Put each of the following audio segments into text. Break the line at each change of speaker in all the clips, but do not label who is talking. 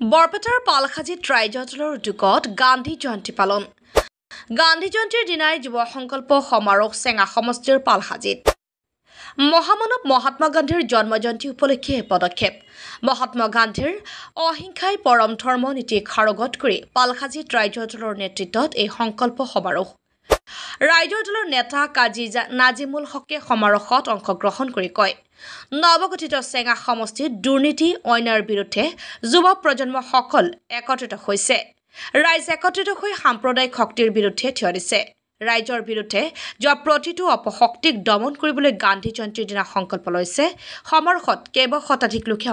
বৰপেটাৰ পালখাজিত ৰাইজৰ দলৰ উদ্যোগত গান্ধী জয়ন্তী পালন। গান্ধী জয়ন্তীৰ দিনাই যুৱ সংকল্প সমাৰোহ চেঙা সমষ্টিৰ পালখাজিত। মহামানৱ মহাত্মা গান্ধীৰ জন্মজয়ন্তী উপলক্ষে এই পদক্ষেপ। মহাত্মা গান্ধীৰ অহিংসাই পৰম ধৰ্ম নীতিক সাৰোগত কৰি পালখাজিত ৰাইজৰ দলৰ নেতৃত্বত এই সংকল্প সমাৰোহ। ৰাইজৰ দলৰ নেতা কাজী নাজিমুল হকে সমাৰোহত অংশগ্ৰহণ কৰি কয়, নৱগঠিত চেঙা সমষ্টিত দুৰ্নীতি অন্যায়ৰ বিৰুদ্ধে যুৱ প্ৰজন্মসকল একত্ৰিত হৈছে। ৰাইজ একত্ৰিত হৈ সাম্প্ৰদায়িক শক্তিৰ বিৰুদ্ধে থিয় দিছে। ৰাইজৰ বিৰুদ্ধে যোৱা প্ৰতিটো অপশক্তিক দমন কৰিবলৈ গান্ধী জয়ন্তীৰ দিনা সংকল্প লৈছে। সমাৰোহত কেইবা শতাধিক লোকে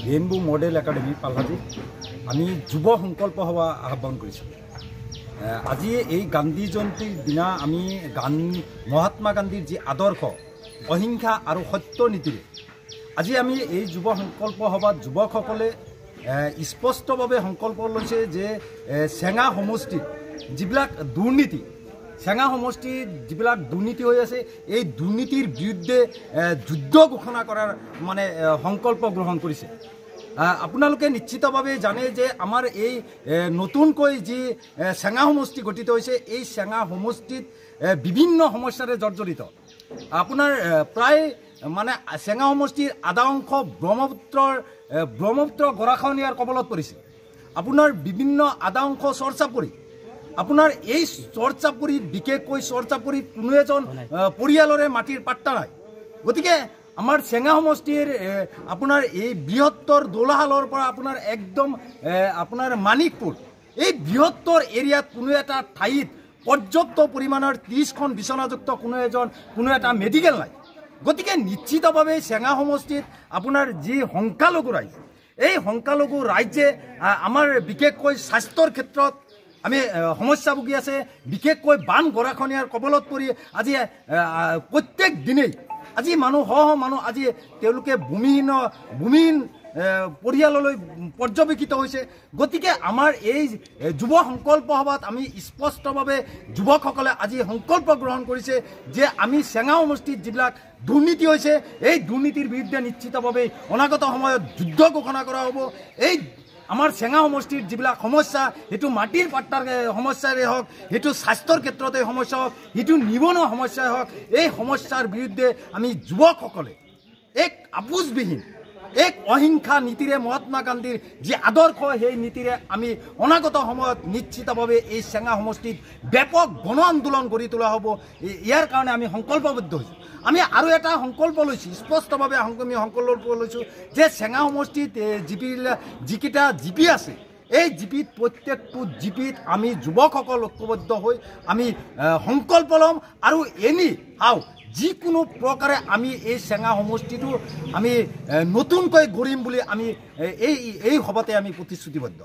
ৰেইনবো মডেল একাডেমি পালখাজিত আমি যুৱ সংকল্প সভা আহ্বান কৰিছোঁ। আজি এই গান্ধী জয়ন্তীৰ দিনা আমি মহাত্মা গান্ধীৰ যি আদৰ্শ অহিংসা আৰু সত্য নীতিৰে আজি আমি এই যুৱ সংকল্প সভাত যুৱকসকলে স্পষ্টভাৱে সংকল্প লৈছে যে চেঙা সমষ্টিত যিবিলাক দুৰ্নীতি চেঙা সমষ্টিত যিবিলাক দুৰ্নীতি হৈ আছে এই দুৰ্নীতিৰ বিৰুদ্ধে যুদ্ধ ঘোষণা কৰাৰ সংকল্প গ্ৰহণ কৰিছে। আপোনালোকে নিশ্চিতভাৱে জানে যে আমাৰ এই নতুনকৈ যি চেঙা সমষ্টি গঠিত হৈছে এই চেঙা সমষ্টিত বিভিন্ন সমস্যাৰে জৰ্জৰিত। আপোনাৰ প্ৰায় চেঙা সমষ্টিৰ আধা অংশ ব্ৰহ্মপুত্ৰ গৰাখহনীয়াৰ কবলত পৰিছে। আপোনাৰ বিভিন্ন আধা অংশ চৰচাপৰি। আপোনাৰ এই চৰচাপৰিত বিশেষকৈ চৰচাপৰিত কোনো এজন পৰিয়ালৰে মাটিৰ পাট্টা নাই। গতিকে আমাৰ চেঙা সমষ্টিৰ আপোনাৰ এই বৃহত্তৰ দৌলাহালৰ পৰা আপোনাৰ একদম আপোনাৰ মানিকপুৰ এই বৃহত্তৰ এৰিয়াত কোনো এটা ঠাইত পৰ্যাপ্ত পৰিমাণৰ 30খন বিচনাযুক্ত কোনো এটা মেডিকেল নাই। গতিকে নিশ্চিতভাৱে চেঙা সমষ্টিত আপোনাৰ যি সংখ্যালঘু ৰাইজ এই সংখ্যালঘু ৰাইজে আমাৰ বিশেষকৈ স্বাস্থ্যৰ ক্ষেত্ৰত আমি সমস্যা ভুগি আছে। বিশেষকৈ বান গৰাখহনীয়াৰ কবলত পৰি আজি প্ৰত্যেক দিনেই আজি মানুহ আজি তেওঁলোকে ভূমিহীন পৰিয়াললৈ পৰ্যবেক্ষিত হৈছে। গতিকে আমাৰ এই যুৱ সংকল্প সভাত আমি স্পষ্টভাৱে যুৱকসকলে আজি সংকল্প গ্ৰহণ কৰিছে যে আমি চেঙা সমষ্টিত যিবিলাক দুৰ্নীতি হৈছে এই দুৰ্নীতিৰ বিৰুদ্ধে নিশ্চিতভাৱে অনাগত সময়ত যুদ্ধ ঘোষণা কৰা হ'ব। এই আমাৰ চেঙা সমষ্টিৰ যিবিলাক সমস্যা সেইটো মাটিৰ পাট্টাৰ সমস্যাৰে হওক, সেইটো স্বাস্থ্যৰ ক্ষেত্ৰতে সমস্যা হওক, সেইটো নিবনুৱা সমস্যাই হওক, এই সমস্যাৰ বিৰুদ্ধে আমি যুৱকসকলে এক আপোচবিহীন এক অহিংসা নীতিৰে মহাত্মা গান্ধীৰ যি আদৰ্শ সেই নীতিৰে আমি অনাগত সময়ত নিশ্চিতভাৱে এই চেঙা সমষ্টিত ব্যাপক গণ আন্দোলন গঢ়ি তোলা হ'ব। ইয়াৰ কাৰণে আমি সংকল্পবদ্ধ হৈছোঁ। আমি আৰু এটা সংকল্প লৈছোঁ, স্পষ্টভাৱে আমি সংকল্প লৈছোঁ যে চেঙা সমষ্টিত যিকেইটা জিপি আছে এই জিপিত প্ৰত্যেকটো জিপিত আমি যুৱকসকল ঐক্যবদ্ধ হৈ আমি সংকল্প ল'ম আৰু যিকোনো প্ৰকাৰে আমি এই চেঙা সমষ্টিটো আমি নতুনকৈ গঢ়িম বুলি আমি এই সভাতে আমি প্ৰতিশ্ৰুতিবদ্ধ।